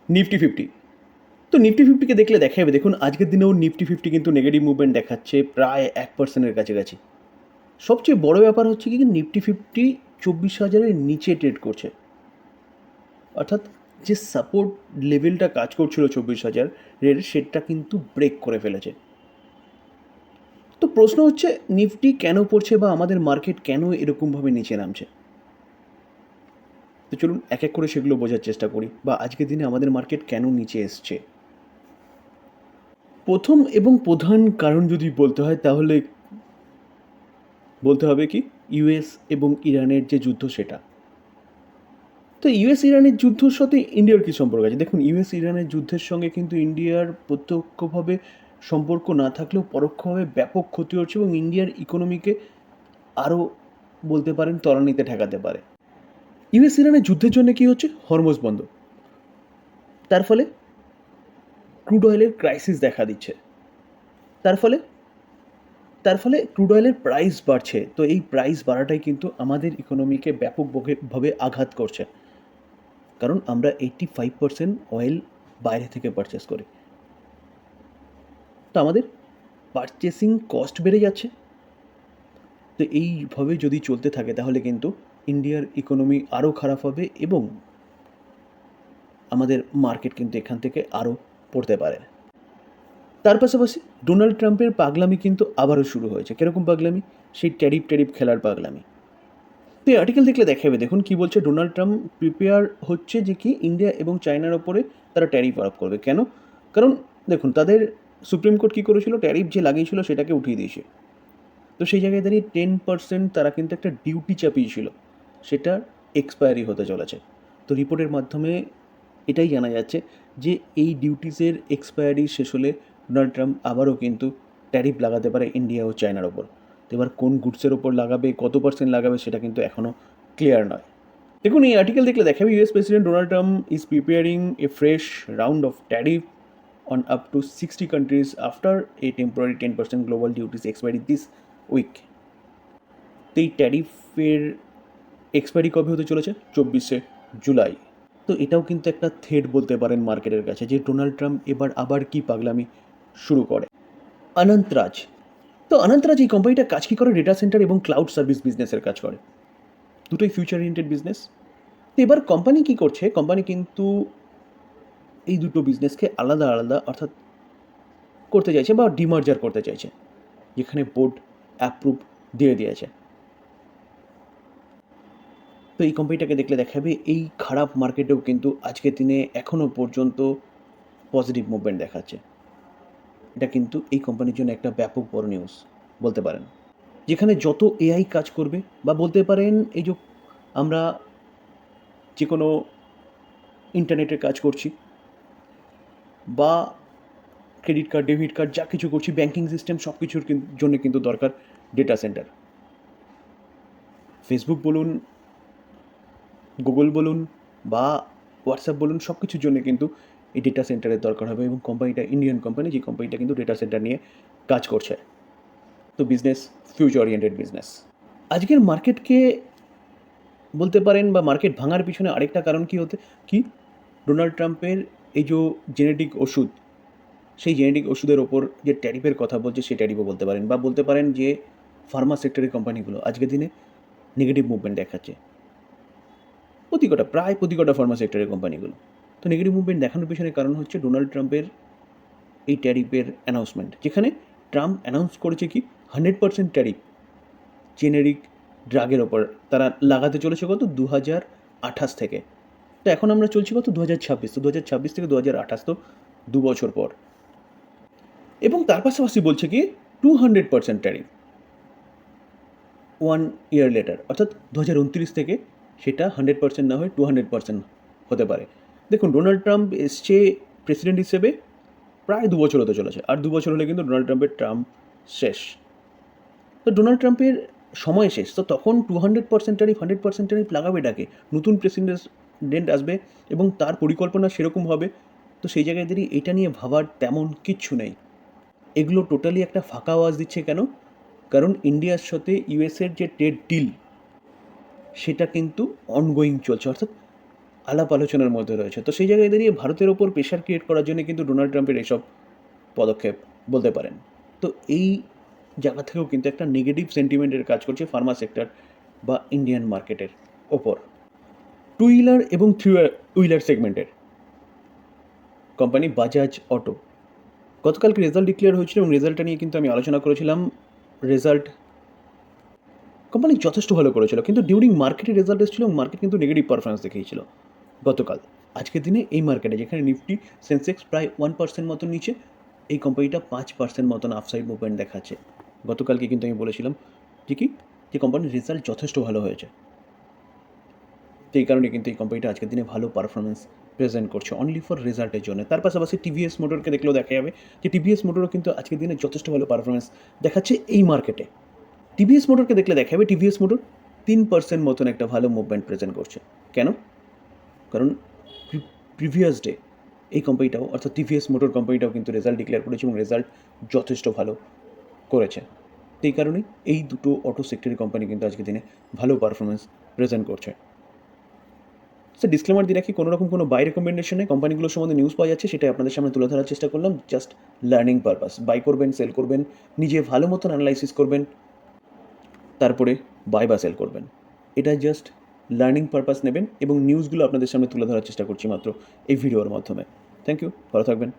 Nifty fifty. তো Nifty ফিফটিকে দেখলে দেখা যাবে, দেখুন আজকের দিনেও নিফটি ফিফটি কিন্তু নেগেটিভ মুভমেন্ট দেখাচ্ছে প্রায় 1%-এর কাছাকাছি। সবচেয়ে বড় ব্যাপার হচ্ছে কি, নিফটি ফিফটি 24,000-এর নিচে ট্রেড করছে, অর্থাৎ যে সাপোর্ট লেভেলটা কাজ করছিল 24,000-এর, সেটা কিন্তু ব্রেক করে ফেলেছে। তো প্রশ্ন হচ্ছে, নিফটি কেন পড়ছে বা আমাদের মার্কেট কেন এরকমভাবে নিচে নামছে? তো চলুন এক এক করে সেগুলো বোঝার চেষ্টা করি, বা আজকের দিনে আমাদের মার্কেট কেন নিচে এসছে। প্রথম এবং প্রধান কারণ যদি বলতে হয়, তাহলে বলতে হবে কি, ইউএস এবং ইরানের যে যুদ্ধ, সেটা। তো ইউএস ইরানের যুদ্ধের সাথে ইন্ডিয়ার কী সম্পর্ক আছে? দেখুন, ইউএস ইরানের যুদ্ধের সঙ্গে কিন্তু ইন্ডিয়ার প্রত্যক্ষভাবে সম্পর্ক না থাকলেও পরোক্ষভাবে ব্যাপক ক্ষতি হচ্ছে, এবং ইন্ডিয়ার ইকোনমিকে আরও বলতে পারেন তলানিতে ঠেকাতে পারে। ইউএস ইরানের যুদ্ধের জন্য কী হচ্ছে? হরমুজ বন্ধ। তার ফলে ক্রুড অয়েলের ক্রাইসিস দেখা দিচ্ছে। তার ফলে ক্রুড অয়েলের প্রাইস বাড়ছে। তো এই প্রাইস বাড়াটাই কিন্তু আমাদের ইকোনমিকে ব্যাপকভাবে আঘাত করছে, কারণ আমরা 85% অয়েল বাইরে থেকে পারচেস করি। তো আমাদের পারচেসিং কস্ট বেড়ে যাচ্ছে। তো এইভাবে যদি চলতে থাকে, তাহলে কিন্তু ইন্ডিয়ার ইকোনমি আরও খারাপ হবে, এবং আমাদের মার্কেট কিন্তু এখান থেকে আরও পড়তে পারে। তার পাশাপাশি ডোনাল্ড ট্রাম্পের পাগলামি কিন্তু আবারও শুরু হয়েছে। কীরকম পাগলামি? সেই ট্যারিফ খেলার পাগলামি। তো এই আর্টিকেল দেখলে দেখা যাবে, দেখুন কী বলছে, ডোনাল্ড ট্রাম্প প্রিপেয়ার হচ্ছে যে কি ইন্ডিয়া এবং চায়নার ওপরে তারা ট্যারিফ আরোপ করবে। কেন? কারণ দেখুন, তাদের সুপ্রিম কোর্ট কী করেছিল, ট্যারিফ যে লাগিয়েছিল সেটাকে উঠিয়ে দিয়েছে। তো সেই জায়গায় দাঁড়িয়ে 10% তারা কিন্তু একটা ডিউটি চাপিয়েছিল, সেটা এক্সপায়ারি হতে চলেছে। তো রিপোর্টের মাধ্যমে এটাই জানা যাচ্ছে যে এই ডিউটিসের এক্সপায়ারি শেষ হলে ডোনাল্ড ট্রাম্প আবারও কিন্তু ট্যারিফ লাগাতে পারে ইন্ডিয়া ও চায়নার ওপর। তো এবার কোন গুডসের ওপর লাগাবে, কত পার্সেন্ট লাগাবে, সেটা কিন্তু এখনও ক্লিয়ার নয়। দেখুন, এই আর্টিকেল দেখলে দেখাবে, US president Donald Trump is preparing A fresh round of tariff on up to 60 countries after a temporary 10% global duties expiry this week. তো এই ট্যারিফের এক্সপায়ারি কবে হতে চলেছে? 24শে জুলাই। তো এটাও কিন্তু একটা থ্রেট বলতে পারেন মার্কেটের কাছে, যে ডোনাল্ড ট্রাম্প এবার আবার কি পাগলামি শুরু করে। অনন্তরাজ। তো অনন্তরাজ এই কোম্পানিটা কাজ কী করে? ডেটা সেন্টার এবং ক্লাউড সার্ভিস বিজনেসের কাজ করে, দুটোই ফিউচার ওরিয়েন্টেড বিজনেস। তো এবার কোম্পানি কী করছে? কোম্পানি কিন্তু এই দুটো বিজনেসকে আলাদা আলাদা অর্থাৎ করতে চাইছে, বা ডিমার্জার করতে চাইছে, যেখানে বোর্ড অ্যাপ্রুভ দিয়ে দিয়েছে। তো এই কোম্পানিটাকে দেখলে দেখাবে, এই খারাপ মার্কেটেও কিন্তু আজকের দিনে এখনও পর্যন্ত পজিটিভ মুভমেন্ট দেখাচ্ছে। এটা কিন্তু এই কোম্পানির জন্য একটা ব্যাপক বড় নিউজ বলতে পারেন। যেখানে যত এআই কাজ করবে, বা বলতে পারেন এই যে আমরা যে কোনো ইন্টারনেটের কাজ করছি, বা ক্রেডিট কার্ড, ডেবিট কার্ড, যা কিছু করছি, ব্যাঙ্কিং সিস্টেম, সব কিছুর জন্য কিন্তু দরকার ডেটা সেন্টার। ফেসবুক বলুন, গুগল বলুন, বা হোয়াটসঅ্যাপ বলুন, সব কিছুর জন্য কিন্তু এই ডেটা সেন্টারের দরকার হবে, এবং কোম্পানিটা ইন্ডিয়ান কোম্পানি, যে কোম্পানিটা কিন্তু ডেটা সেন্টার নিয়ে কাজ করছে। তো বিজনেস ফিউচার ওরিয়েন্টেড বিজনেস। আজকের মার্কেটকে বলতে পারেন, বা মার্কেট ভাঙার পিছনে আরেকটা কারণ কি ডোনাল্ড ট্রাম্পের এই যে জেনেটিক ওষুধ, সেই জেনেটিক ওষুধের ওপর যে ট্যারিফের কথা বলছে, সেই ট্যারিফও বলতে পারেন, বা বলতে পারেন যে ফার্মা সেক্টরের কোম্পানিগুলো আজকের দিনে নেগেটিভ মুভমেন্ট দেখাচ্ছে, প্রায় প্রতি কটা ফার্মা সেক্টরের কোম্পানিগুলো। তো নেগেটিভ মুভমেন্ট দেখানোর পিছনে কারণ হচ্ছে ডোনাল্ড ট্রাম্পের এই ট্যারিফের অ্যানাউন্সমেন্ট, যেখানে ট্রাম্প অ্যানাউন্স করেছে কি 100% ট্যারিফ জেনেরিক ড্রাগের ওপর তারা লাগাতে চলেছে কত 2028 থেকে। তো এখন আমরা চলছি কত 2026। তো 2026 থেকে 2028, তো 2 বছর পর। এবং তার পাশাপাশি বলছে কি 200% ট্যারিফ 1 ইয়ার লেটার, অর্থাৎ 2029 থেকে সেটা 100% না হয়ে 200% হতে পারে। দেখুন, ডোনাল্ড ট্রাম্প এসছে প্রেসিডেন্ট হিসেবে প্রায় 2 বছর হতে চলেছে, আর 2 বছর হলে কিন্তু ডোনাল্ড ট্রাম্পের টার্ম শেষ। তো ডোনাল্ড ট্রাম্পের সময় শেষ, তো তখন 200% ট্যারিফ, 100% ট্যারিফ লাগাবে ডাকে। নতুন প্রেসিডেন্ট আসবে এবং তার পরিকল্পনা সেরকম হবে। তো সেই জায়গায় দাঁড়িয়ে এটা নিয়ে ভাবার তেমন কিচ্ছু নেই। এগুলো টোটালি একটা ফাঁকা আওয়াজ দিচ্ছে। কেন? কারণ ইন্ডিয়ার সাথে ইউএসের যে ট্রেড ডিল, সেটা কিন্তু অনগোয়িং চলছে, অর্থাৎ আলাপ আলোচনার মধ্যে রয়েছে। তো সেই জায়গায় দাঁড়িয়ে ভারতের ওপর প্রেশার ক্রিয়েট করার জন্য কিন্তু ডোনাল্ড ট্রাম্পের এইসব পদক্ষেপ বলতে পারেন। তো এই জায়গা থেকেও কিন্তু একটা নেগেটিভ সেন্টিমেন্টের কাজ করছে ফার্মা সেক্টর বা ইন্ডিয়ান মার্কেটের ওপর। টু হুইলার এবং থ্রি হুইলার সেগমেন্টের কোম্পানি বাজাজ অটো গতকালকে রেজাল্ট ডিক্লেয়ার হয়েছিল এবং রেজাল্টটা নিয়ে কিন্তু আমি আলোচনা করেছিলাম। রেজাল্ট কোম্পানি যথেষ্ট ভালো করেছিল, কিন্তু ডিউরিং মার্কেটে রেজাল্ট এসেছিল এবং মার্কেট কিন্তু নেগেটিভ পারফরমেন্স দেখিয়েছিল গতকাল। আজকের দিনে এই মার্কেটে যেখানে নিফটি সেন্সেক্স প্রায় 1% মতন নিচে, এই কোম্পানিটা 5% মতন আফসাইড মুভমেন্ট দেখাচ্ছে। গতকালকে কিন্তু আমি বলেছিলাম যে কোম্পানির রেজাল্ট যথেষ্ট ভালো হয়েছে, তো এই কারণে কিন্তু এই কোম্পানিটা আজকের দিনে ভালো পারফরমেন্স প্রেজেন্ট করছে অনলি ফর রেজাল্টের জন্য। তার পাশাপাশি টিভিএস মোটরকে দেখলেও দেখা যাবে যে টিভিএস মোটরও কিন্তু আজকের দিনে যথেষ্ট ভালো পারফরমেন্স দেখাচ্ছে এই মার্কেটে। টিভিএস মোটরকে দেখলে দেখা যাবে টিভিএস মোটর 3% মতন একটা ভালো মুভমেন্ট প্রেজেন্ট করছে। কেন? কারণ প্রিভিয়াস ডে এই কোম্পানিটাও অর্থাৎ টিভিএস মোটর কোম্পানিটাও কিন্তু রেজাল্ট ডিক্লেয়ার করেছে এবং রেজাল্ট যথেষ্ট ভালো করেছে। তো এই কারণেই এই দুটো অটো সেক্টরের কোম্পানি কিন্তু আজকের দিনে ভালো পারফরমেন্স প্রেজেন্ট করছে। স্যার ডিসক্লেমার দিয়ে রাখি, কোনো রকম কোনো বাই রেকমেন্ডেশনে কোম্পানিগুলোর সম্বন্ধে নিউজ পাওয়া যাচ্ছে, সেটাই আপনাদের সামনে তুলে ধরার চেষ্টা করলাম। Just learning purpose. বাই করবেন, সেল করবেন, নিজে ভালো মতন অ্যানালাইসিস করবেন, তারপরে বাই বা সেল করবেন। এটা জাস্ট লার্নিং পারপাস নেবেন এবং নিউজগুলো আপনাদের সামনে তুলে ধরার চেষ্টা করছি মাত্র এই ভিডিওর মাধ্যমে। থ্যাংক ইউ, ভালো থাকবেন।